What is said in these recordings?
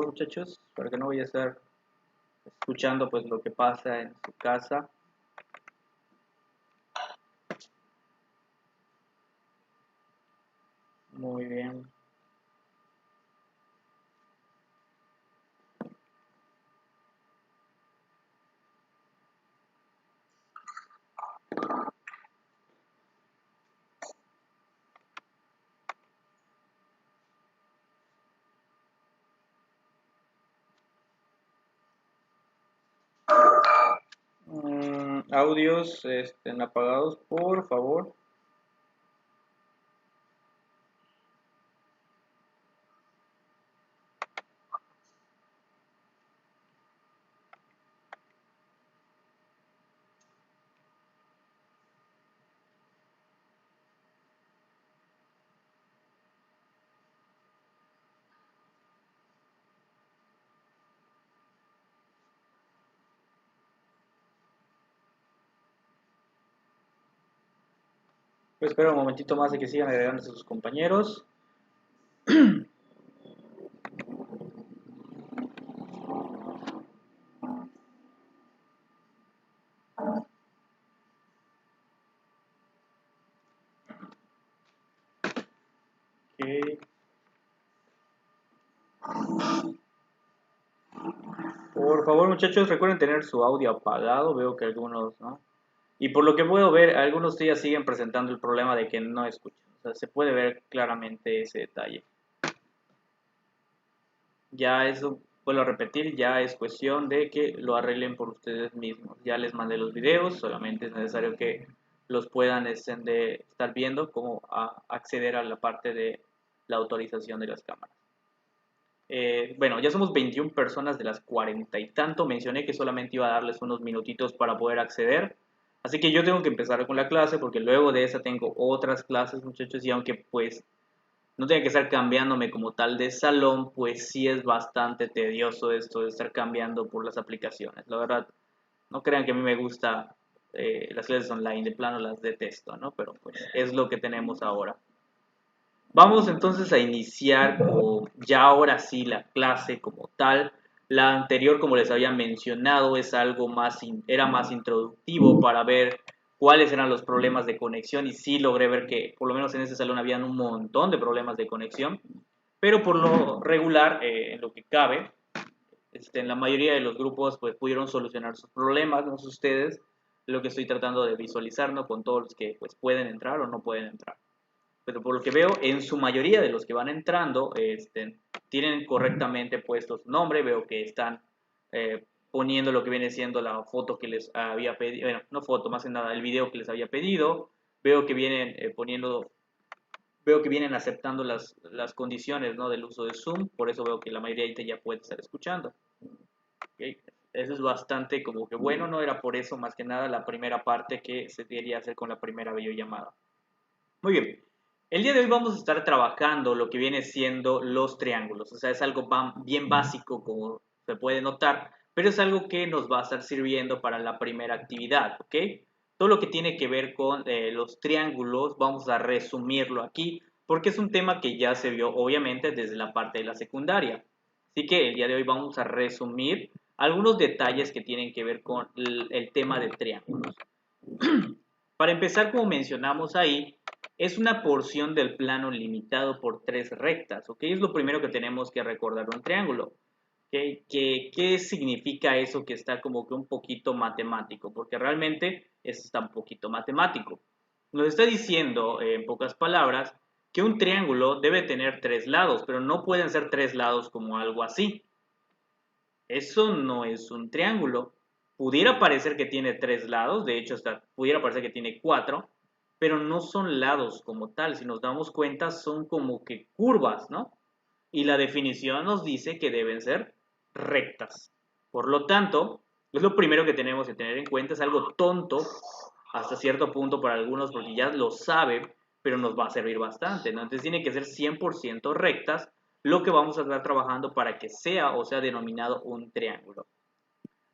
favor, muchachos, para que no vaya a estar escuchando pues lo que pasa en su casa. Muy bien. Audios estén apagados, por favor. Pues espero un momentito más de que sigan agregando a sus compañeros. Okay. Por favor, muchachos, recuerden tener su audio apagado. Veo que algunos, ¿no? Y por lo que puedo ver, algunos ya siguen presentando el problema de que no escuchan. O sea, se puede ver claramente ese detalle. Ya eso, vuelvo a repetir, ya es cuestión de que lo arreglen por ustedes mismos. Ya les mandé los videos, solamente es necesario que los puedan estar viendo cómo acceder a la parte de la autorización de las cámaras. Bueno, ya somos 21 personas de las 40 y tanto. Mencioné que solamente iba a darles unos minutitos para poder acceder. Así que yo tengo que empezar con la clase porque luego de esa tengo otras clases, muchachos, y aunque pues no tenga que estar cambiándome como tal de salón, pues sí es bastante tedioso esto de estar cambiando por las aplicaciones. La verdad, no crean que a mí me gusta las clases online, de plano las detesto, ¿no? Pero pues es lo que tenemos ahora. Vamos entonces a iniciar con ya ahora sí la clase como tal. La anterior, como les había mencionado, es algo más era más introductivo para ver cuáles eran los problemas de conexión y sí logré ver que por lo menos en ese salón habían un montón de problemas de conexión, pero por lo regular, en lo que cabe, en la mayoría de los grupos pues pudieron solucionar sus problemas, no sé ustedes, lo que estoy tratando de visualizar, ¿no? Con todos los que pues pueden entrar o no pueden entrar. Pero por lo que veo, en su mayoría de los que van entrando, tienen correctamente puesto su nombre. Veo que están poniendo lo que viene siendo la foto que les había pedido, bueno, no foto, más que nada el video que les había pedido. Veo que vienen veo que vienen aceptando las condiciones, ¿no? Del uso de Zoom. Por eso veo que la mayoría de ya puede estar escuchando. ¿Okay? Eso es bastante como que bueno, no era por eso más que nada la primera parte que se debería hacer con la primera videollamada. Muy bien. El día de hoy vamos a estar trabajando lo que viene siendo los triángulos. O sea, es algo bien básico, como se puede notar, pero es algo que nos va a estar sirviendo para la primera actividad, ¿ok? Todo lo que tiene que ver con los triángulos, vamos a resumirlo aquí, porque es un tema que ya se vio, obviamente, desde la parte de la secundaria. Así que el día de hoy vamos a resumir algunos detalles que tienen que ver con el tema de triángulos. Para empezar, como mencionamos ahí, es una porción del plano limitado por tres rectas, ¿ok? Es lo primero que tenemos que recordar de un triángulo. ¿Okay? ¿Qué significa eso que está como que un poquito matemático? Porque realmente eso está un poquito matemático. Nos está diciendo, en pocas palabras, que un triángulo debe tener tres lados, pero no pueden ser tres lados como algo así. Eso no es un triángulo. Pudiera parecer que tiene tres lados, de hecho hasta pudiera parecer que tiene cuatro, pero no son lados como tal. Si nos damos cuenta, son como que curvas, ¿no? Y la definición nos dice que deben ser rectas. Por lo tanto, es lo primero que tenemos que tener en cuenta. Es algo tonto hasta cierto punto para algunos porque ya lo saben, pero nos va a servir bastante, ¿no? Entonces tiene que ser 100% rectas lo que vamos a estar trabajando para que sea o sea denominado un triángulo.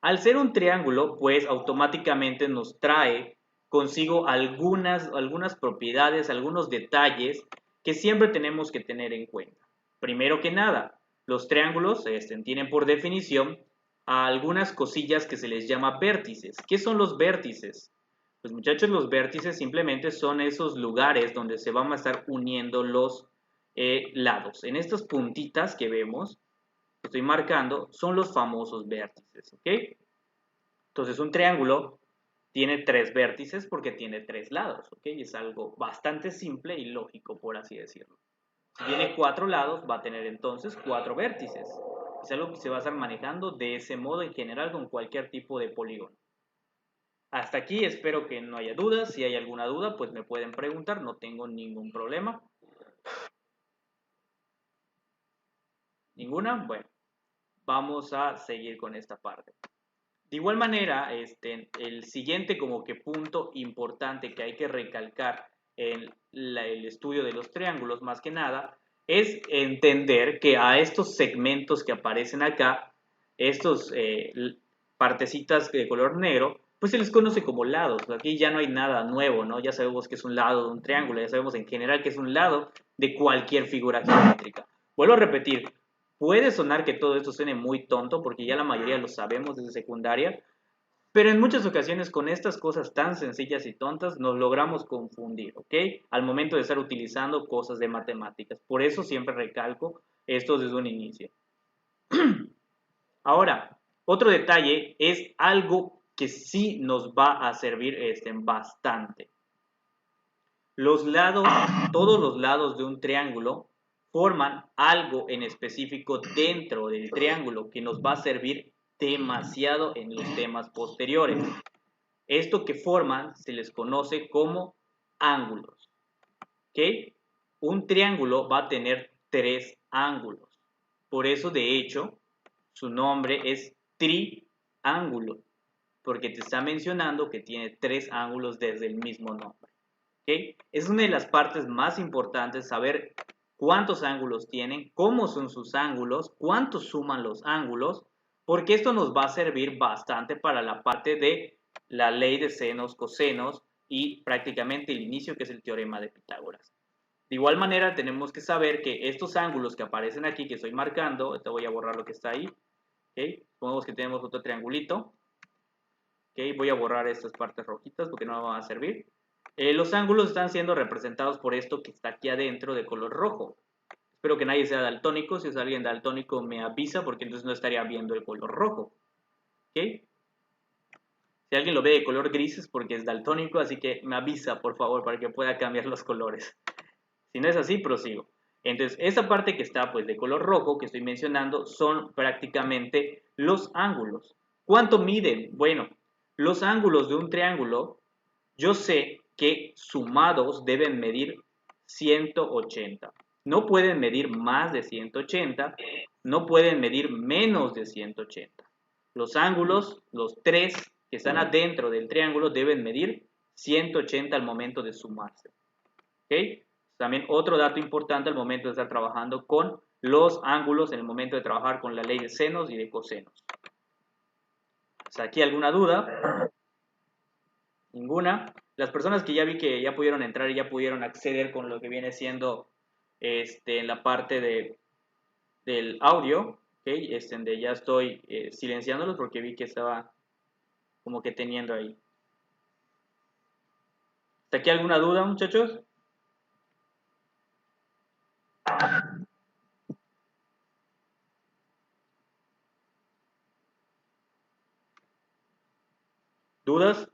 Al ser un triángulo, pues automáticamente nos trae consigo algunas propiedades, algunos detalles que siempre tenemos que tener en cuenta. Primero que nada, Los triángulos tienen por definición a algunas cosillas que se les llama vértices. ¿Qué son los vértices? Pues muchachos, los vértices simplemente son esos lugares donde se van a estar uniendo los lados. En estas puntitas que vemos, que estoy marcando, son los famosos vértices, ¿ok? Entonces un triángulo tiene tres vértices porque tiene tres lados, ¿ok? Es algo bastante simple y lógico, por así decirlo. Si tiene cuatro lados, va a tener entonces cuatro vértices. Es algo que se va a estar manejando de ese modo en general con cualquier tipo de polígono. Hasta aquí espero que no haya dudas. Si hay alguna duda, pues me pueden preguntar, no tengo ningún problema. ¿Ninguna? Bueno, vamos a seguir con esta parte. De igual manera, el siguiente como que punto importante que hay que recalcar en el estudio de los triángulos, más que nada, es entender que a estos segmentos que aparecen acá, estos partecitas de color negro, pues se les conoce como lados. Aquí ya no hay nada nuevo, ¿no? Ya sabemos que es un lado de un triángulo, ya sabemos en general que es un lado de cualquier figura geométrica. Vuelvo a repetir, puede sonar que todo esto suene muy tonto porque ya la mayoría lo sabemos desde secundaria, pero en muchas ocasiones con estas cosas tan sencillas y tontas nos logramos confundir, ¿ok? Al momento de estar utilizando cosas de matemáticas. Por eso siempre recalco esto desde un inicio. Ahora, otro detalle es algo que sí nos va a servir bastante. Los lados, todos los lados de un triángulo forman algo en específico dentro del triángulo que nos va a servir demasiado en los temas posteriores. Esto que forman se les conoce como ángulos. ¿Ok? Un triángulo va a tener tres ángulos. Por eso, de hecho, su nombre es triángulo, porque te está mencionando que tiene tres ángulos desde el mismo nombre. ¿Ok? Es una de las partes más importantes saber cuántos ángulos tienen, cómo son sus ángulos, cuánto suman los ángulos, porque esto nos va a servir bastante para la parte de la ley de senos, cosenos y prácticamente el inicio que es el teorema de Pitágoras. De igual manera tenemos que saber que estos ángulos que aparecen aquí, que estoy marcando, te voy a borrar lo que está ahí, ¿okay? Supongamos que tenemos otro triangulito, ¿okay? Voy a borrar estas partes rojitas porque no me van a servir. Los ángulos están siendo representados por esto que está aquí adentro de color rojo. Espero que nadie sea daltónico. Si es alguien daltónico me avisa porque entonces no estaría viendo el color rojo. ¿Okay? Si alguien lo ve de color gris es porque es daltónico, así que me avisa por favor para que pueda cambiar los colores. Si no es así, prosigo. Entonces, esa parte que está pues de color rojo que estoy mencionando son prácticamente los ángulos. ¿Cuánto miden? Bueno, los ángulos de un triángulo, yo sé que sumados deben medir 180. No pueden medir más de 180, no pueden medir menos de 180. Los ángulos, los tres que están adentro del triángulo, deben medir 180 al momento de sumarse. ¿Ok? También otro dato importante al momento de estar trabajando con los ángulos, en el momento de trabajar con la ley de senos y de cosenos. ¿Hasta aquí alguna duda? Ninguna. Las personas que ya vi que ya pudieron entrar y ya pudieron acceder con lo que viene siendo en la parte del audio, ¿okay? Donde ya estoy silenciándolos porque vi que estaba como que teniendo ahí. ¿Hasta aquí alguna duda, muchachos? ¿Dudas?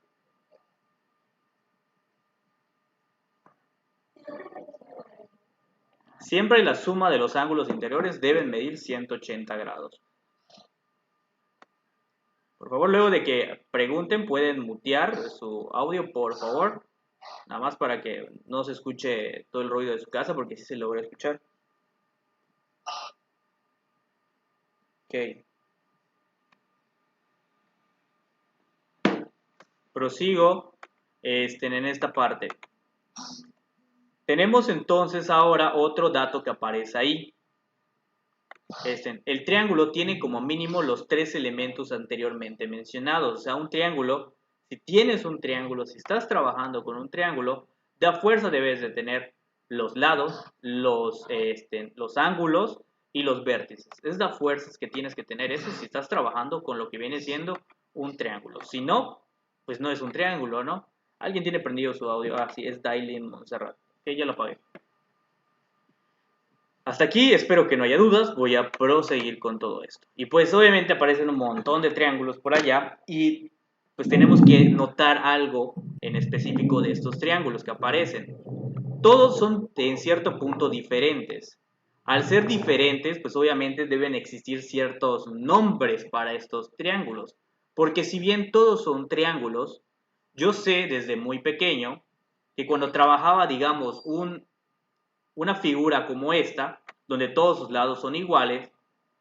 Siempre la suma de los ángulos interiores deben medir 180 grados. Por favor, luego de que pregunten, pueden mutear su audio, por favor. Nada más para que no se escuche todo el ruido de su casa, porque sí se logra escuchar. Ok. Prosigo en esta parte. Tenemos entonces ahora otro dato que aparece ahí. El triángulo tiene como mínimo los tres elementos anteriormente mencionados. O sea, un triángulo, si tienes un triángulo, si estás trabajando con un triángulo, de a fuerza debes de tener los lados, los ángulos y los vértices. Es la fuerza que tienes que tener eso si estás trabajando con lo que viene siendo un triángulo. Si no, pues no es un triángulo, ¿no? Alguien tiene prendido su audio. Ah, sí, es Dailin Montserrat. Ok, ya lo apagué. Hasta aquí, espero que no haya dudas, voy a proseguir con todo esto. Y pues obviamente aparecen un montón de triángulos por allá y pues tenemos que notar algo en específico de estos triángulos que aparecen. Todos son en cierto punto diferentes. Al ser diferentes, pues obviamente deben existir ciertos nombres para estos triángulos. Porque si bien todos son triángulos, yo sé desde muy pequeño que cuando trabajaba, digamos, una figura como esta, donde todos sus lados son iguales,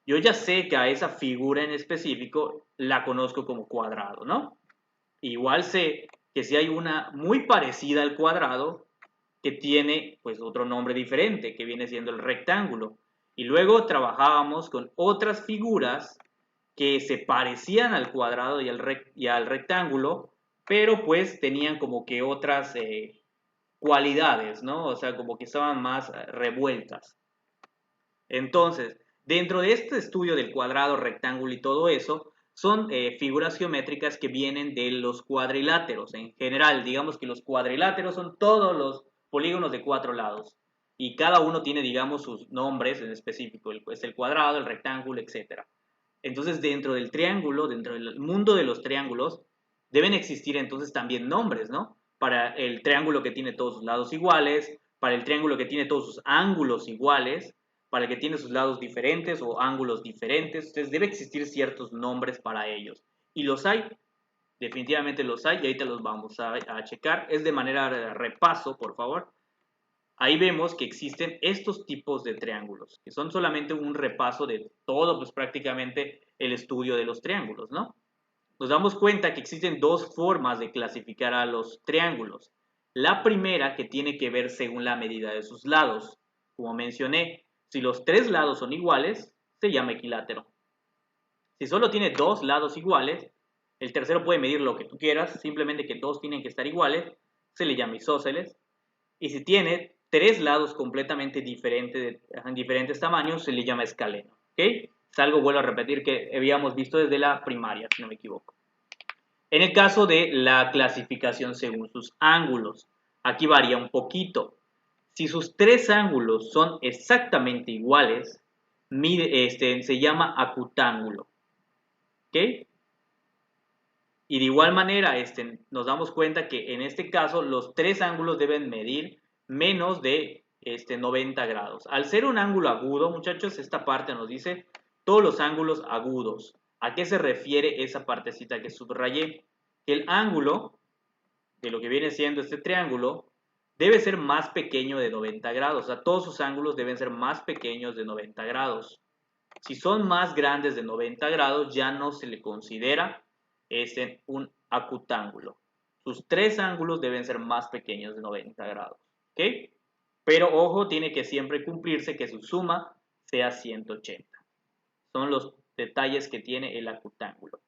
yo ya sé que a esa figura en específico la conozco como cuadrado, ¿no? Igual sé que si hay una muy parecida al cuadrado, que tiene pues otro nombre diferente, que viene siendo el rectángulo. Y luego trabajábamos con otras figuras que se parecían al cuadrado y al rectángulo, pero pues tenían como que otras cualidades, ¿no? O sea, como que estaban más revueltas. Entonces, dentro de este estudio del cuadrado, rectángulo y todo eso, son figuras geométricas que vienen de los cuadriláteros. En general, digamos que los cuadriláteros son todos los polígonos de 4 lados. Y cada uno tiene, digamos, sus nombres en específico. Es el cuadrado, el rectángulo, etc. Entonces, dentro del triángulo, dentro del mundo de los triángulos, deben existir entonces también nombres, ¿no? Para el triángulo que tiene todos sus lados iguales, para el triángulo que tiene todos sus ángulos iguales, para el que tiene sus lados diferentes o ángulos diferentes. Entonces, debe existir ciertos nombres para ellos. Y los hay, definitivamente los hay, y ahorita los vamos a checar. Es de manera de repaso, por favor. Ahí vemos que existen estos tipos de triángulos, que son solamente un repaso de todo, pues prácticamente el estudio de los triángulos, ¿no? Nos damos cuenta que existen dos formas de clasificar a los triángulos. La primera, que tiene que ver según la medida de sus lados. Como mencioné, si los tres lados son iguales, se llama equilátero. Si solo tiene dos lados iguales, el tercero puede medir lo que tú quieras, simplemente que dos tienen que estar iguales, se le llama isósceles. Y si tiene tres lados completamente diferentes, en diferentes tamaños, se le llama escaleno. ¿Ok? Es algo, vuelvo a repetir, que habíamos visto desde la primaria, si no me equivoco. En el caso de la clasificación según sus ángulos, aquí varía un poquito. Si sus tres ángulos son exactamente iguales, se llama acutángulo. ¿Ok? Y de igual manera, nos damos cuenta que en este caso los tres ángulos deben medir menos de 90 grados. Al ser un ángulo agudo, muchachos, esta parte nos dice todos los ángulos agudos. ¿A qué se refiere esa partecita que subrayé? Que el ángulo de lo que viene siendo este triángulo debe ser más pequeño de 90 grados. O sea, todos sus ángulos deben ser más pequeños de 90 grados. Si son más grandes de 90 grados, ya no se le considera un acutángulo. Sus tres ángulos deben ser más pequeños de 90 grados. ¿Ok? Pero ojo, tiene que siempre cumplirse que su suma sea 180. Son los detalles que tiene el acutángulo.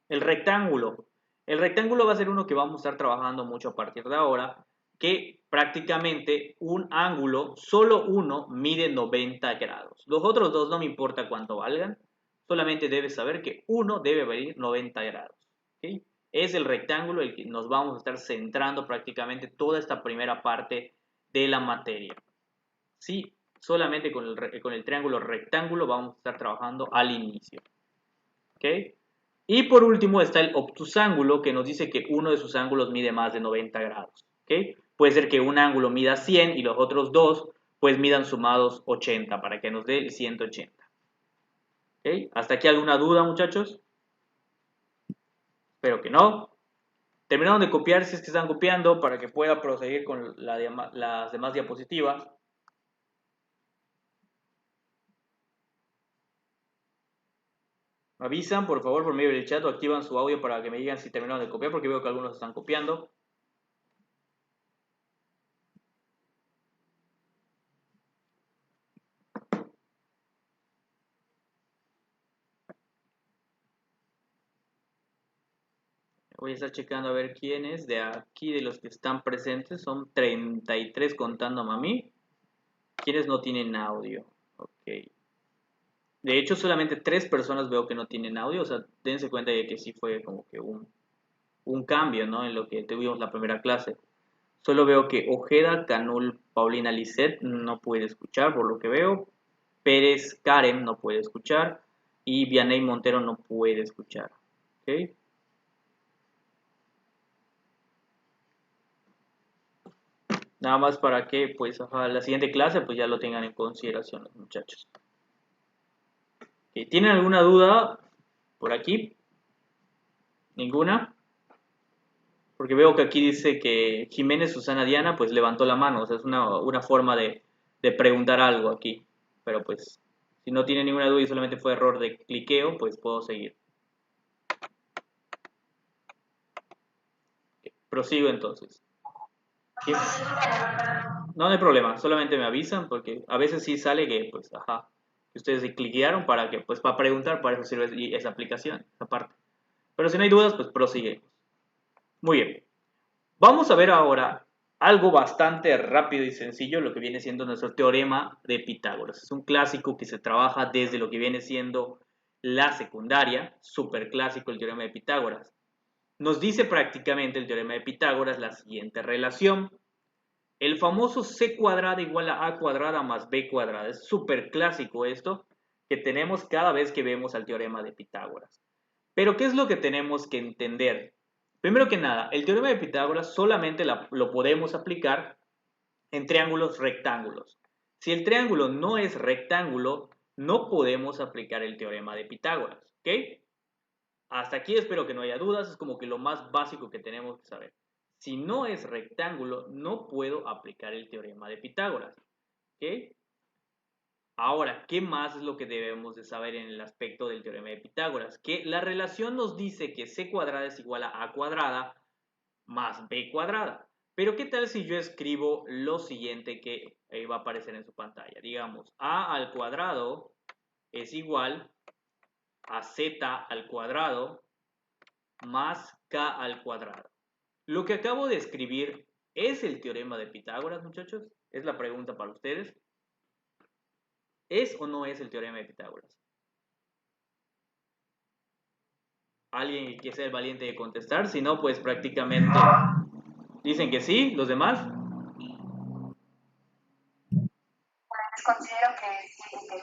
El rectángulo. El rectángulo va a ser uno que vamos a estar trabajando mucho a partir de ahora, que prácticamente un ángulo, solo uno, mide 90 grados. Los otros dos no me importa cuánto valgan, solamente debes saber que uno debe medir 90 grados. ¿Okay? Es el rectángulo el que nos vamos a estar centrando prácticamente toda esta primera parte de la materia. Sí, solamente con el triángulo rectángulo vamos a estar trabajando al inicio. ¿Ok? Y por último está el obtusángulo, que nos dice que uno de sus ángulos mide más de 90 grados. ¿Okay? Puede ser que un ángulo mida 100 y los otros dos pues midan sumados 80 para que nos dé el 180. ¿Okay? ¿Hasta aquí alguna duda, muchachos? Espero que no. Terminaron de copiar si es que están copiando para que pueda proseguir con las demás diapositivas. Me avisan, por favor, por medio del chat o activan su audio para que me digan si terminaron de copiar porque veo que algunos están copiando. Voy a estar checando a ver quiénes de aquí, de los que están presentes, son 33 contándome a mí. ¿Quiénes no tienen audio? Ok. De hecho, solamente 3 personas veo que no tienen audio, o sea, dense cuenta de que sí fue como que un cambio, ¿no? En lo que tuvimos la primera clase. Solo veo que Ojeda, Canul, Paulina Lisset no puede escuchar, por lo que veo. Pérez, Karen no puede escuchar. Y Vianey Montero no puede escuchar. ¿Ok? Nada más para que, pues, ajá, la siguiente clase, pues ya lo tengan en consideración los muchachos. ¿Tienen alguna duda por aquí? ¿Ninguna? Porque veo que aquí dice que Jiménez Susana Diana pues levantó la mano, o sea, es una forma de preguntar algo aquí. Pero pues, si no tiene ninguna duda y solamente fue error de cliqueo, pues puedo seguir. Prosigo entonces. No, no hay problema, solamente me avisan porque a veces sí sale que, pues, ajá, que ustedes cliquearon para que, pues, para preguntar, para eso sirve esa aplicación, esa parte. Pero si no hay dudas, pues prosigue. Muy bien. Vamos a ver ahora algo bastante rápido y sencillo, lo que viene siendo nuestro teorema de Pitágoras. Es un clásico que se trabaja desde lo que viene siendo la secundaria, súper clásico el teorema de Pitágoras. Nos dice prácticamente el teorema de Pitágoras la siguiente relación. El famoso c cuadrada igual a cuadrada más b cuadrada. Es súper clásico esto que tenemos cada vez que vemos al teorema de Pitágoras. Pero ¿qué es lo que tenemos que entender? Primero que nada, el teorema de Pitágoras solamente lo podemos aplicar en triángulos rectángulos. Si el triángulo no es rectángulo, no podemos aplicar el teorema de Pitágoras. ¿Ok? Hasta aquí espero que no haya dudas, es como que lo más básico que tenemos que saber. Si no es rectángulo, no puedo aplicar el teorema de Pitágoras. ¿Ok? Ahora, ¿qué más es lo que debemos de saber en el aspecto del teorema de Pitágoras? Que la relación nos dice que c cuadrada es igual a cuadrada más b cuadrada. Pero ¿qué tal si yo escribo lo siguiente que va a aparecer en su pantalla? Digamos, a al cuadrado es igual a z al cuadrado más k al cuadrado. Lo que acabo de escribir es el teorema de Pitágoras, muchachos. Es la pregunta para ustedes. ¿Es o no es el teorema de Pitágoras? Alguien que sea el valiente de contestar, si no, pues prácticamente dicen que sí, los demás. Pues considero que sí, que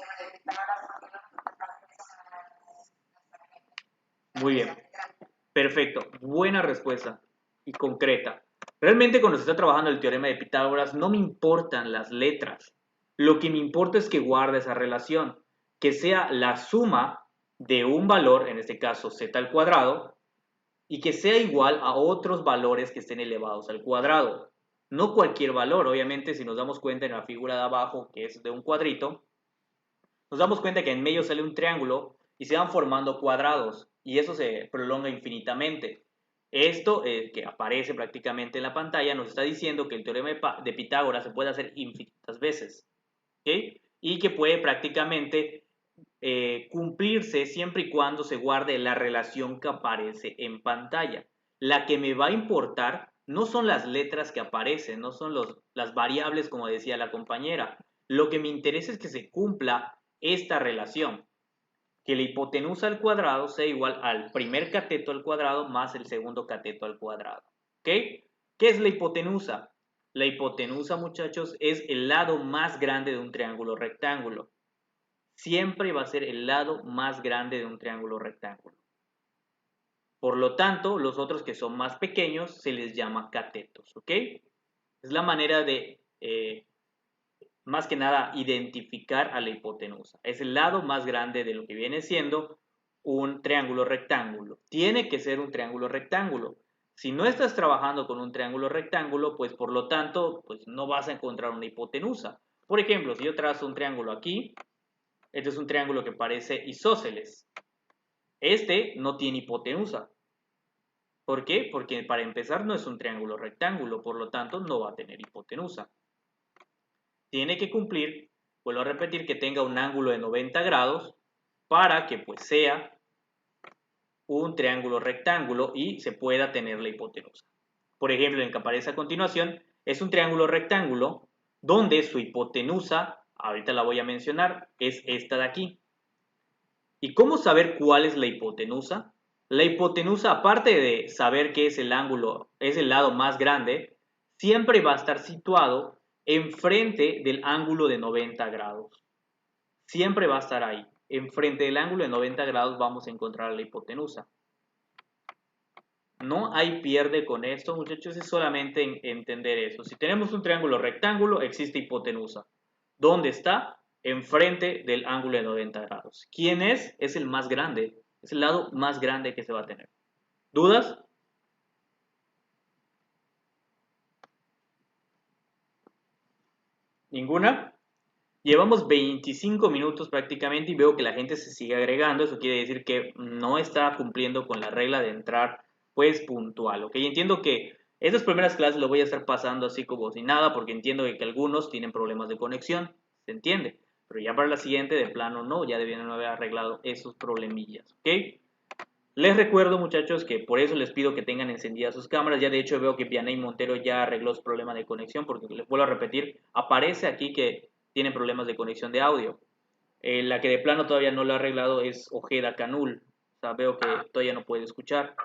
Muy bien, perfecto, buena respuesta y concreta. Realmente cuando se está trabajando el teorema de Pitágoras no me importan las letras, lo que me importa es que guarde esa relación, que sea la suma de un valor, en este caso z al cuadrado, y que sea igual a otros valores que estén elevados al cuadrado. No cualquier valor, obviamente si nos damos cuenta en la figura de abajo, que es de un cuadrito, nos damos cuenta que en medio sale un triángulo y se van formando cuadrados y eso se prolonga infinitamente. Esto que aparece prácticamente en la pantalla nos está diciendo que el teorema de Pitágoras se puede hacer infinitas veces, ¿ok? Y que puede prácticamente cumplirse siempre y cuando se guarde la relación que aparece en pantalla. La que me va a importar no son las letras que aparecen, no son las variables como decía la compañera. Lo que me interesa es que se cumpla esta relación, que la hipotenusa al cuadrado sea igual al primer cateto al cuadrado más el segundo cateto al cuadrado. ¿Ok? ¿Qué es la hipotenusa? La hipotenusa, muchachos, es el lado más grande de un triángulo rectángulo. Siempre va a ser el lado más grande de un triángulo rectángulo. Por lo tanto, los otros que son más pequeños se les llama catetos. ¿Ok? Es la manera de más que nada identificar a la hipotenusa. Es el lado más grande de lo que viene siendo un triángulo rectángulo. Tiene que ser un triángulo rectángulo. Si no estás trabajando con un triángulo rectángulo, pues por lo tanto, pues no vas a encontrar una hipotenusa. Por ejemplo, si yo trazo un triángulo aquí, este es un triángulo que parece isósceles. Este no tiene hipotenusa. ¿Por qué? Porque para empezar no es un triángulo rectángulo, por lo tanto no va a tener hipotenusa. Tiene que cumplir, vuelvo a repetir, que tenga un ángulo de 90 grados para que pues sea un triángulo rectángulo y se pueda tener la hipotenusa. Por ejemplo, el que aparece a continuación es un triángulo rectángulo donde su hipotenusa, ahorita la voy a mencionar, es esta de aquí. ¿Y cómo saber cuál es la hipotenusa? La hipotenusa, aparte de saber que es el ángulo, es el lado más grande, siempre va a estar situado enfrente del ángulo de 90 grados. Siempre va a estar ahí. Enfrente del ángulo de 90 grados vamos a encontrar la hipotenusa. No hay pierde con esto, muchachos, es solamente entender eso. Si tenemos un triángulo rectángulo, existe hipotenusa. ¿Dónde está? Enfrente del ángulo de 90 grados. ¿Quién es? Es el más grande. Es el lado más grande que se va a tener. ¿Dudas? ¿Ninguna? Llevamos 25 minutos prácticamente y veo que la gente se sigue agregando. Eso quiere decir que no está cumpliendo con la regla de entrar pues puntual, ¿ok? Entiendo que estas primeras clases lo voy a estar pasando así como si nada porque entiendo que algunos tienen problemas de conexión, se entiende. Pero ya para la siguiente de plano no, ya debieron haber arreglado esos problemillas, ¿ok? Les recuerdo, muchachos, que por eso les pido que tengan encendidas sus cámaras. Ya de hecho veo que Vianey Montero ya arregló su problema de conexión, porque les vuelvo a repetir, aparece aquí que tienen problemas de conexión de audio. La que de plano todavía no lo ha arreglado es Ojeda Canul. O sea, veo que todavía no puede escuchar.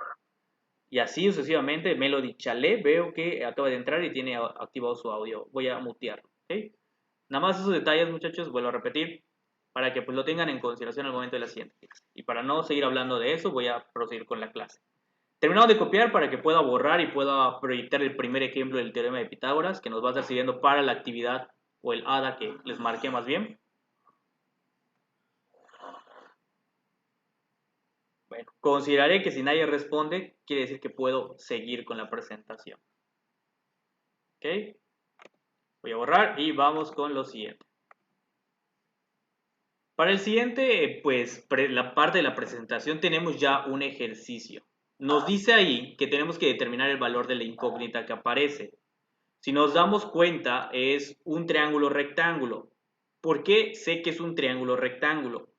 Y así sucesivamente, Melody Chalet veo que acaba de entrar y tiene activado su audio. Voy a mutearlo, ¿ok? Nada más esos detalles, muchachos, vuelvo a repetir, para que pues lo tengan en consideración al momento de la siguiente clase. Y para no seguir hablando de eso, voy a proseguir con la clase. Terminado de copiar para que pueda borrar y pueda proyectar el primer ejemplo del teorema de Pitágoras, que nos va a estar sirviendo para la actividad o el ADA que les marqué más bien. Bueno, consideraré que si nadie responde, quiere decir que puedo seguir con la presentación. ¿Ok? Voy a borrar y vamos con lo siguiente. Para el siguiente, pues la parte de la presentación tenemos ya un ejercicio. Nos dice ahí que tenemos que determinar el valor de la incógnita que aparece. Si nos damos cuenta, es un triángulo rectángulo. ¿Por qué sé que es un triángulo rectángulo?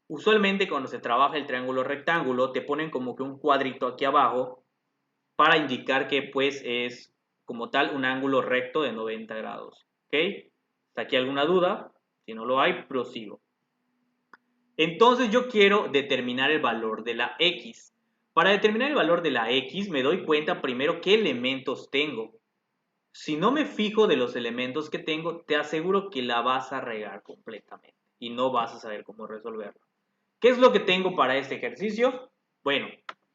Usualmente cuando se trabaja el triángulo rectángulo, te ponen como que un cuadrito aquí abajo para indicar que pues es como tal un ángulo recto de 90 grados. ¿Ok? ¿Está aquí alguna duda? Si no lo hay, prosigo. Entonces yo quiero determinar el valor de la x. Para determinar el valor de la x me doy cuenta primero qué elementos tengo. Si no me fijo de los elementos que tengo, te aseguro que la vas a regar completamente y no vas a saber cómo resolverlo. ¿Qué es lo que tengo para este ejercicio? Bueno,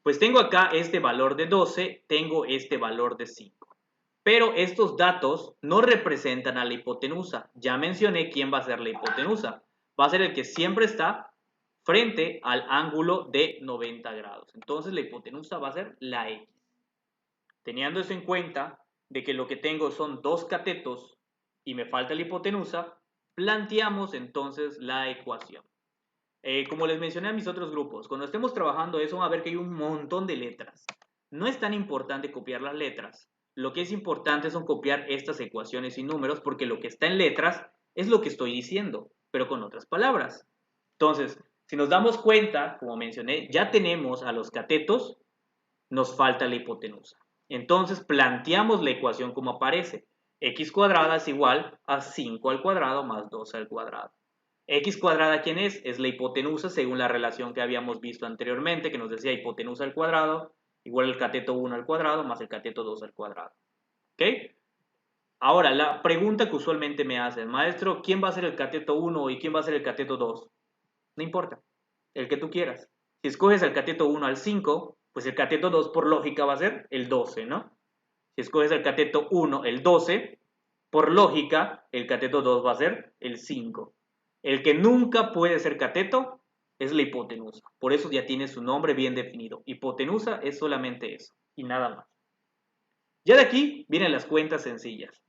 pues tengo acá este valor de 12, tengo este valor de 5. Pero estos datos no representan a la hipotenusa. Ya mencioné quién va a ser la hipotenusa. Va a ser el que siempre está frente al ángulo de 90 grados. Entonces la hipotenusa va a ser la x. Teniendo eso en cuenta de que lo que tengo son dos catetos y me falta la hipotenusa, planteamos entonces la ecuación. Como les mencioné a mis otros grupos, cuando estemos trabajando eso van a ver que hay un montón de letras. No es tan importante copiar las letras. Lo que es importante son copiar estas ecuaciones y números porque lo que está en letras es lo que estoy diciendo, pero con otras palabras. Entonces, si nos damos cuenta, como mencioné, ya tenemos a los catetos, nos falta la hipotenusa. Entonces, planteamos la ecuación como aparece. X cuadrada es igual a 5 al cuadrado más 2 al cuadrado. X cuadrada, ¿quién es? Es la hipotenusa según la relación que habíamos visto anteriormente, que nos decía hipotenusa al cuadrado igual al cateto 1 al cuadrado más el cateto 2 al cuadrado. ¿Ok? Ahora, la pregunta que usualmente me hacen, maestro, ¿quién va a ser el cateto 1 y quién va a ser el cateto 2? No importa, el que tú quieras. Si escoges el cateto 1 al 5, pues el cateto 2 por lógica va a ser el 12, ¿no? Si escoges el cateto 1, el 12, por lógica, el cateto 2 va a ser el 5. El que nunca puede ser cateto es la hipotenusa. Por eso ya tiene su nombre bien definido. Hipotenusa es solamente eso y nada más. Ya de aquí vienen las cuentas sencillas.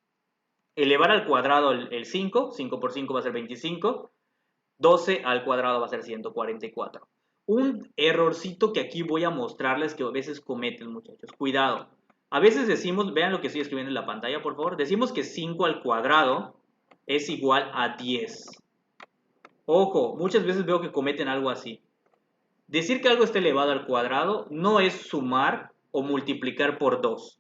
Elevar al cuadrado el 5, 5 por 5 va a ser 25, 12 al cuadrado va a ser 144. Un errorcito que aquí voy a mostrarles que a veces cometen, muchachos. Cuidado. A veces decimos, vean lo que estoy escribiendo en la pantalla, por favor. Decimos que 5 al cuadrado es igual a 10. Ojo, muchas veces veo que cometen algo así. Decir que algo está elevado al cuadrado no es sumar o multiplicar por 2.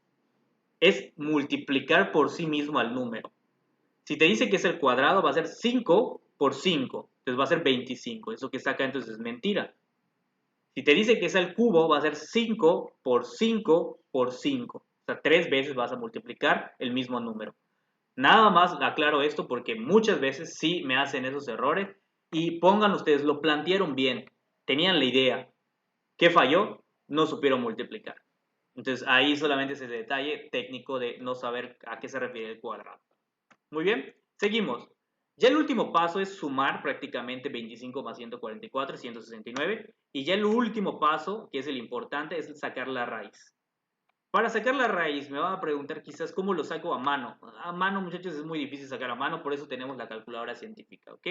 Es multiplicar por sí mismo al número. Si te dice que es el cuadrado, va a ser 5 por 5. Entonces va a ser 25. Eso que está acá entonces es mentira. Si te dice que es al cubo, va a ser 5 por 5 por 5. O sea, 3 veces vas a multiplicar el mismo número. Nada más aclaro esto porque muchas veces sí me hacen esos errores y pongan ustedes, lo plantearon bien, tenían la idea. ¿Qué falló? No supieron multiplicar. Entonces ahí solamente es ese detalle técnico de no saber a qué se refiere el cuadrado. Muy bien, seguimos. Ya el último paso es sumar prácticamente 25 más 144, 169. Y ya el último paso, que es el importante, es sacar la raíz. Para sacar la raíz, me van a preguntar quizás cómo lo saco a mano. A mano, muchachos, es muy difícil sacar a mano, por eso tenemos la calculadora científica, ¿ok?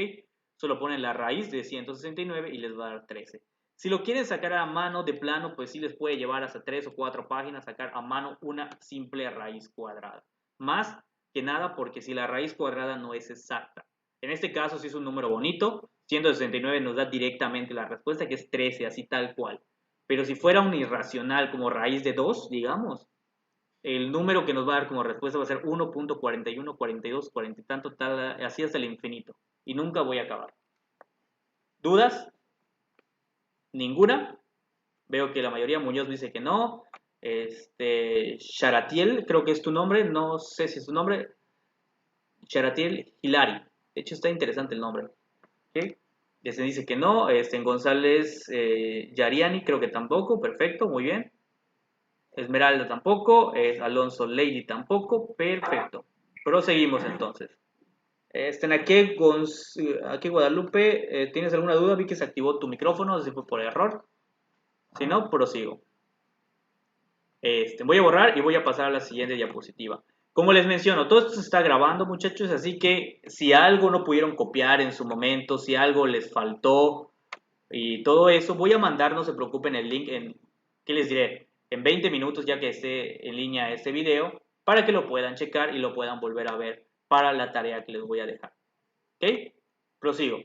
Solo ponen la raíz de 169 y les va a dar 13. Si lo quieren sacar a mano de plano, pues sí les puede llevar hasta 3 o 4 páginas sacar a mano una simple raíz cuadrada. Más que nada porque si la raíz cuadrada no es exacta. En este caso, si es un número bonito, 169 nos da directamente la respuesta que es 13, así tal cual. Pero si fuera un irracional como raíz de 2, digamos, el número que nos va a dar como respuesta va a ser 1.41, 42, 40 y tanto, tal, así hasta el infinito. Y nunca voy a acabar. ¿Dudas? ¿Ninguna? Veo que la mayoría, Muñoz dice que no. Charatiel, creo que es tu nombre, no sé si es tu nombre. Charatiel Hilari. De hecho, está interesante el nombre. ¿Okay? Se dice que no. En González Yariani, creo que tampoco. Perfecto, muy bien. Esmeralda tampoco. Alonso Lady tampoco. Perfecto. Proseguimos entonces. Aquí Guadalupe, ¿tienes alguna duda? Vi que se activó tu micrófono, no sé si fue por error. Si no, prosigo. Voy a borrar y voy a pasar a la siguiente diapositiva. Como les menciono, todo esto se está grabando, muchachos, así que si algo no pudieron copiar en su momento, si algo les faltó y todo eso, voy a mandar, no se preocupen, el link ¿qué les diré? En 20 minutos ya que esté en línea este video, para que lo puedan checar y lo puedan volver a ver para la tarea que les voy a dejar. ¿Ok? Prosigo.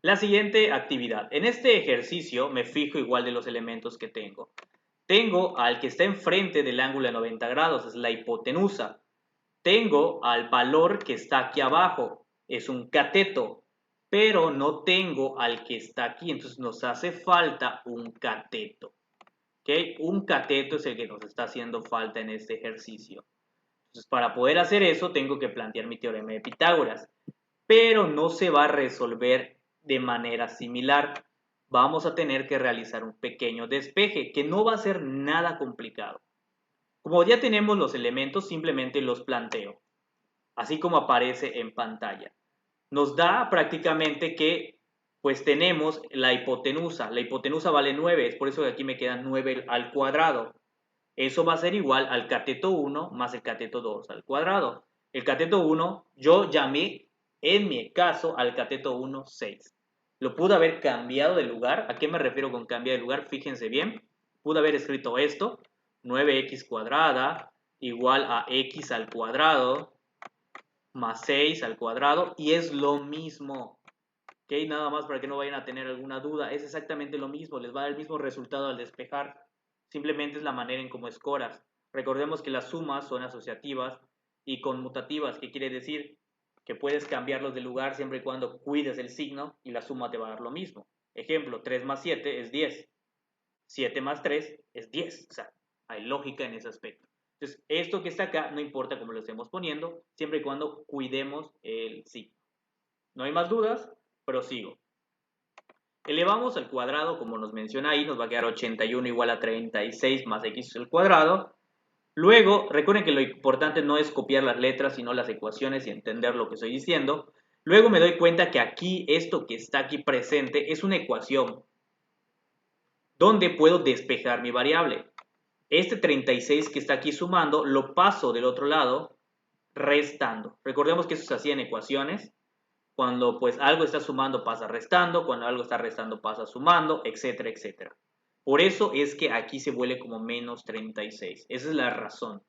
La siguiente actividad. En este ejercicio me fijo igual de los elementos que tengo. Tengo al que está enfrente del ángulo de 90 grados, es la hipotenusa. Tengo al valor que está aquí abajo, es un cateto, pero no tengo al que está aquí, entonces nos hace falta un cateto. ¿Okay? Un cateto es el que nos está haciendo falta en este ejercicio. Entonces, para poder hacer eso, tengo que plantear mi teorema de Pitágoras, pero no se va a resolver de manera similar. Vamos a tener que realizar un pequeño despeje, que no va a ser nada complicado. Como ya tenemos los elementos, simplemente los planteo, así como aparece en pantalla. Nos da prácticamente que pues tenemos la hipotenusa. La hipotenusa vale 9, es por eso que aquí me queda 9 al cuadrado. Eso va a ser igual al cateto 1 más el cateto 2 al cuadrado. El cateto 1 yo llamé, en mi caso, al cateto 1 6. Lo pude haber cambiado de lugar. ¿A qué me refiero con cambiar de lugar? Fíjense bien. Pude haber escrito esto, 9x cuadrada igual a x al cuadrado más 6 al cuadrado, y es lo mismo. ¿Ok? Nada más para que no vayan a tener alguna duda. Es exactamente lo mismo. Les va a dar el mismo resultado al despejar. Simplemente es la manera en cómo escoras. Recordemos que las sumas son asociativas y conmutativas, que quiere decir que puedes cambiarlos de lugar siempre y cuando cuides el signo y la suma te va a dar lo mismo. Ejemplo, 3 más 7 es 10. 7 más 3 es 10. O sea, hay lógica en ese aspecto. Entonces, esto que está acá, no importa cómo lo estemos poniendo, siempre y cuando cuidemos el signo. ¿No hay más dudas? Prosigo. Elevamos al cuadrado, como nos menciona ahí, nos va a quedar 81 igual a 36 más x al cuadrado. Luego, recuerden que lo importante no es copiar las letras, sino las ecuaciones y entender lo que estoy diciendo. Luego me doy cuenta que aquí, esto que está aquí presente, es una ecuación donde puedo despejar mi variable. Este 36 que está aquí sumando, lo paso del otro lado restando. Recordemos que eso se hacía en ecuaciones. Cuando pues algo está sumando pasa restando, cuando algo está restando pasa sumando, etcétera, etcétera. Por eso es que aquí se vuelve como menos 36. Esa es la razón.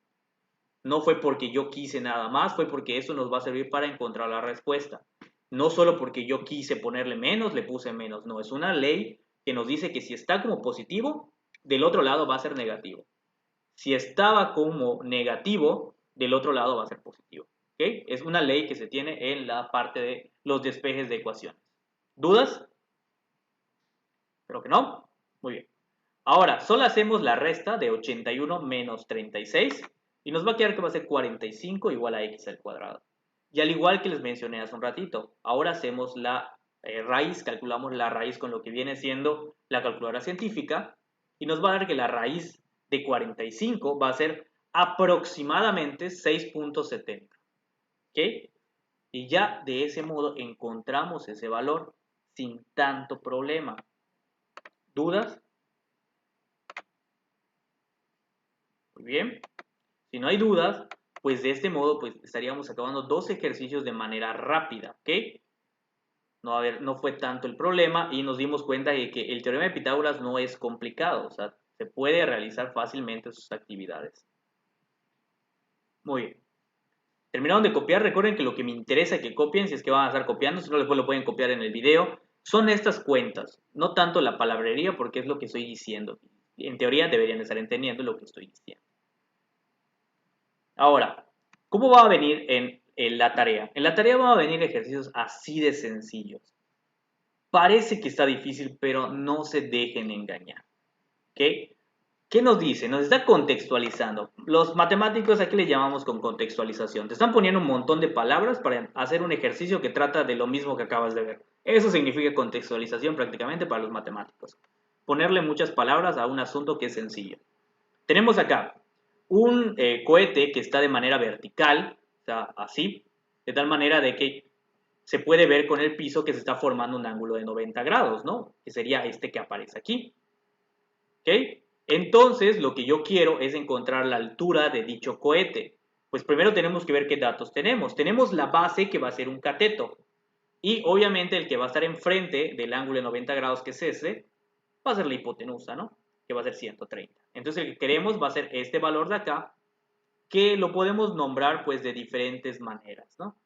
No fue porque yo quise nada más, fue porque eso nos va a servir para encontrar la respuesta. No solo porque yo quise ponerle menos, le puse menos. No, es una ley que nos dice que si está como positivo, del otro lado va a ser negativo. Si estaba como negativo, del otro lado va a ser positivo. ¿Okay? Es una ley que se tiene en la parte de los despejes de ecuaciones. ¿Dudas? Creo que no. Muy bien. Ahora, solo hacemos la resta de 81 menos 36 y nos va a quedar que va a ser 45 igual a x al cuadrado. Y al igual que les mencioné hace un ratito, ahora hacemos la raíz, calculamos la raíz con lo que viene siendo la calculadora científica y nos va a dar que la raíz de 45 va a ser aproximadamente 6.70. ¿Ok? Y ya de ese modo encontramos ese valor sin tanto problema. ¿Dudas? Muy bien. Si no hay dudas, pues de este modo pues estaríamos acabando dos ejercicios de manera rápida, ¿ok? No fue tanto el problema y nos dimos cuenta de que el teorema de Pitágoras no es complicado, o sea, se puede realizar fácilmente sus actividades. Muy bien. Terminaron de copiar, recuerden que lo que me interesa es que copien, si es que van a estar copiando, si no después lo pueden copiar en el video, son estas cuentas, no tanto la palabrería porque es lo que estoy diciendo. En teoría deberían estar entendiendo lo que estoy diciendo. Ahora, ¿cómo va a venir en la tarea? En la tarea van a venir ejercicios así de sencillos. Parece que está difícil, pero no se dejen engañar. ¿Ok? ¿Qué nos dice? Nos está contextualizando. Los matemáticos aquí le llamamos con contextualización. Te están poniendo un montón de palabras para hacer un ejercicio que trata de lo mismo que acabas de ver. Eso significa contextualización prácticamente para los matemáticos. Ponerle muchas palabras a un asunto que es sencillo. Tenemos acá un cohete que está de manera vertical, o sea, así, de tal manera de que se puede ver con el piso que se está formando un ángulo de 90 grados, ¿no? Que sería este que aparece aquí. ¿Ok? Entonces, lo que yo quiero es encontrar la altura de dicho cohete. Pues primero tenemos que ver qué datos tenemos. Tenemos la base que va a ser un cateto. Y obviamente el que va a estar enfrente del ángulo de 90 grados, que es ese, va a ser la hipotenusa, ¿no? Que va a ser 130. Entonces el que queremos va a ser este valor de acá, que lo podemos nombrar pues de diferentes maneras, ¿no?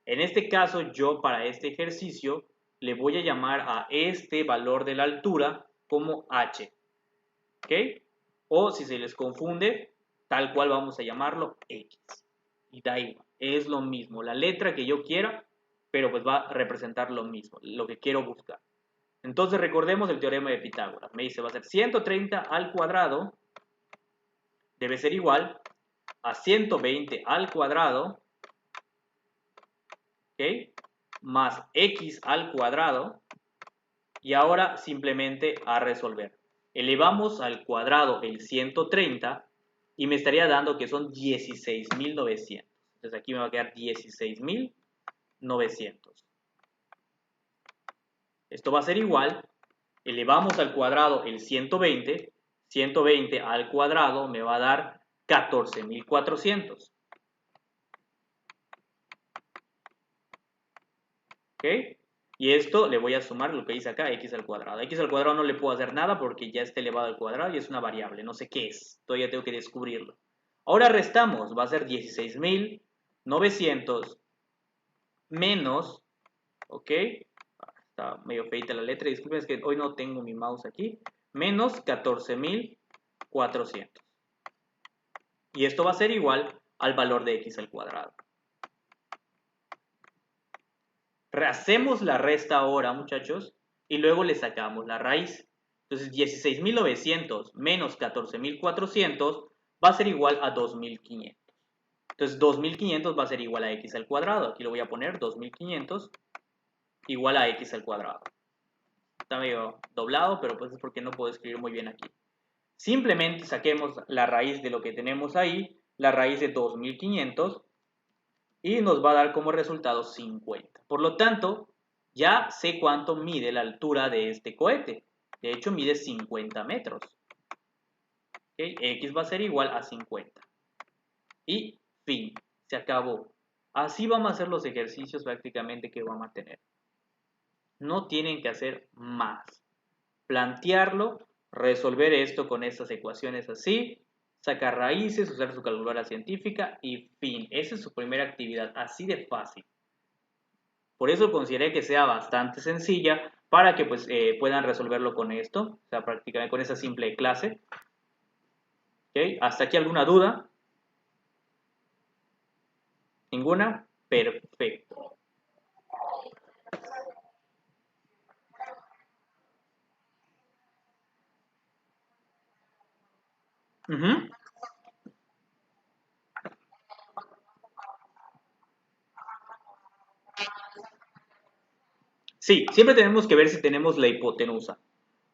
En este caso yo para este ejercicio le voy a llamar a este valor de la altura como h, ¿ok? O si se les confunde, tal cual vamos a llamarlo x. Y da igual, es lo mismo, la letra que yo quiera, pero pues va a representar lo mismo, lo que quiero buscar. Entonces recordemos el teorema de Pitágoras. Me dice va a ser 130 al cuadrado debe ser igual a 120 al cuadrado, ¿ok? Más x al cuadrado. Y ahora simplemente a resolver. Elevamos al cuadrado el 130 y me estaría dando que son 16.900. Entonces aquí me va a quedar 16.900. Esto va a ser igual, elevamos al cuadrado el 120, 120 al cuadrado me va a dar 14.400. ¿Ok? Y esto le voy a sumar lo que dice acá, x al cuadrado. X al cuadrado no le puedo hacer nada porque ya está elevado al cuadrado y es una variable, no sé qué es. Todavía tengo que descubrirlo. Ahora restamos, va a ser 16.900 menos, ¿ok? Está medio feita la letra, disculpen, es que hoy no tengo mi mouse aquí. Menos 14.400. Y esto va a ser igual al valor de x al cuadrado. Rehacemos la resta ahora, muchachos, y luego le sacamos la raíz. Entonces, 16.900 menos 14.400 va a ser igual a 2.500. Entonces, 2.500 va a ser igual a x al cuadrado. Aquí lo voy a poner, 2.500 igual a x al cuadrado. Está medio doblado, pero pues es porque no puedo escribir muy bien aquí. Simplemente saquemos la raíz de lo que tenemos ahí, la raíz de 2.500, y nos va a dar como resultado 50. Por lo tanto, ya sé cuánto mide la altura de este cohete. De hecho, mide 50 metros. ¿Okay? X va a ser igual a 50. Y fin, se acabó. Así vamos a hacer los ejercicios prácticamente que vamos a tener. No tienen que hacer más. Plantearlo, resolver esto con estas ecuaciones así, sacar raíces, usar su calculadora científica y fin. Esa es su primera actividad, así de fácil. Por eso consideré que sea bastante sencilla para que pues, puedan resolverlo con esto, o sea, prácticamente con esa simple clase. ¿Okay? ¿Hasta aquí alguna duda? ¿Ninguna? Perfecto. Ujú. Sí, siempre tenemos que ver si tenemos la hipotenusa.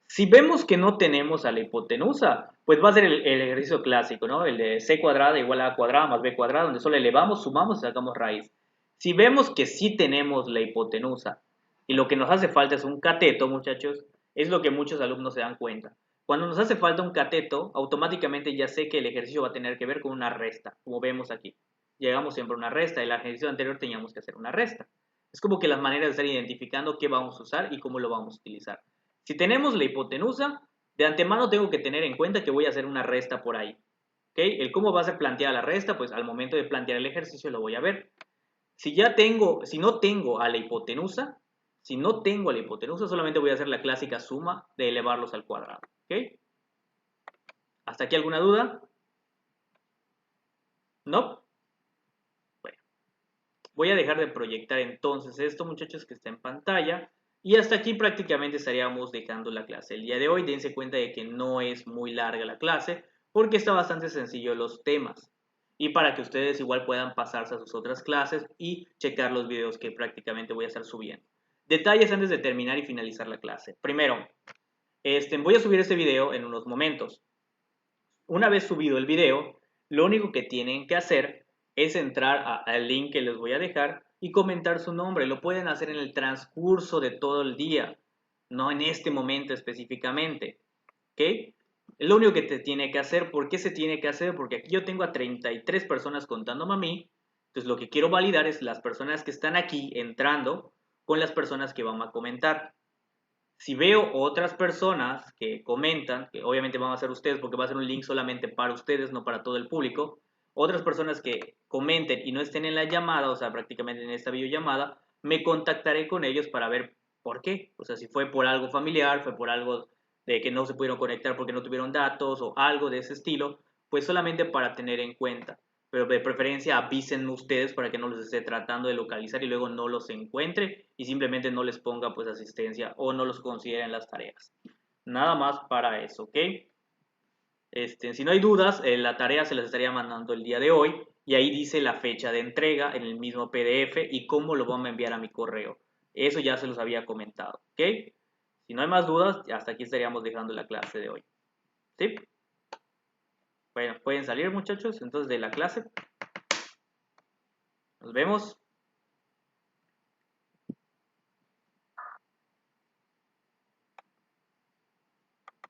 Si vemos que no tenemos a la hipotenusa, pues va a ser el ejercicio clásico, ¿no? El de c cuadrada igual a cuadrada más b cuadrada, donde solo elevamos, sumamos y sacamos raíz. Si vemos que sí tenemos la hipotenusa y lo que nos hace falta es un cateto, muchachos, es lo que muchos alumnos se dan cuenta. Cuando nos hace falta un cateto, automáticamente ya sé que el ejercicio va a tener que ver con una resta, como vemos aquí. Llegamos siempre a una resta, en el ejercicio anterior teníamos que hacer una resta. Es como que las maneras de estar identificando qué vamos a usar y cómo lo vamos a utilizar. Si tenemos la hipotenusa, de antemano tengo que tener en cuenta que voy a hacer una resta por ahí. ¿Okay? El cómo va a ser planteada la resta, pues al momento de plantear el ejercicio lo voy a ver. Si no tengo a la hipotenusa, solamente voy a hacer la clásica suma de elevarlos al cuadrado. ¿Ok? ¿Hasta aquí alguna duda? ¿No? Bueno, voy a dejar de proyectar entonces esto, muchachos, que está en pantalla. Y hasta aquí prácticamente estaríamos dejando la clase. El día de hoy dense cuenta de que no es muy larga la clase porque está bastante sencillo los temas. Y para que ustedes igual puedan pasarse a sus otras clases y checar los videos que prácticamente voy a estar subiendo. Detalles antes de terminar y finalizar la clase. Primero, voy a subir este video en unos momentos. Una vez subido el video, lo único que tienen que hacer es entrar al link que les voy a dejar y comentar su nombre. Lo pueden hacer en el transcurso de todo el día, no en este momento específicamente. ¿Ok? Es lo único que te tiene que hacer. ¿Por qué se tiene que hacer? Porque aquí yo tengo a 33 personas contándome a mí. Entonces lo que quiero validar es las personas que están aquí entrando con las personas que van a comentar. Si veo otras personas que comentan, que obviamente van a ser ustedes porque va a ser un link solamente para ustedes, no para todo el público, otras personas que comenten y no estén en la llamada, o sea, prácticamente en esta videollamada, me contactaré con ellos para ver por qué. O sea, si fue por algo familiar, fue por algo de que no se pudieron conectar porque no tuvieron datos o algo de ese estilo, pues solamente para tener en cuenta. Pero de preferencia avísenme ustedes para que no los esté tratando de localizar y luego no los encuentre y simplemente no les ponga pues asistencia o no los considere en las tareas. Nada más para eso, ¿ok? Si no hay dudas, la tarea se las estaría mandando el día de hoy y ahí dice la fecha de entrega en el mismo PDF y cómo lo van a enviar a mi correo. Eso ya se los había comentado, ¿ok? Si no hay más dudas, hasta aquí estaríamos dejando la clase de hoy. ¿Sí? Bueno, pueden salir muchachos entonces de la clase. Nos vemos.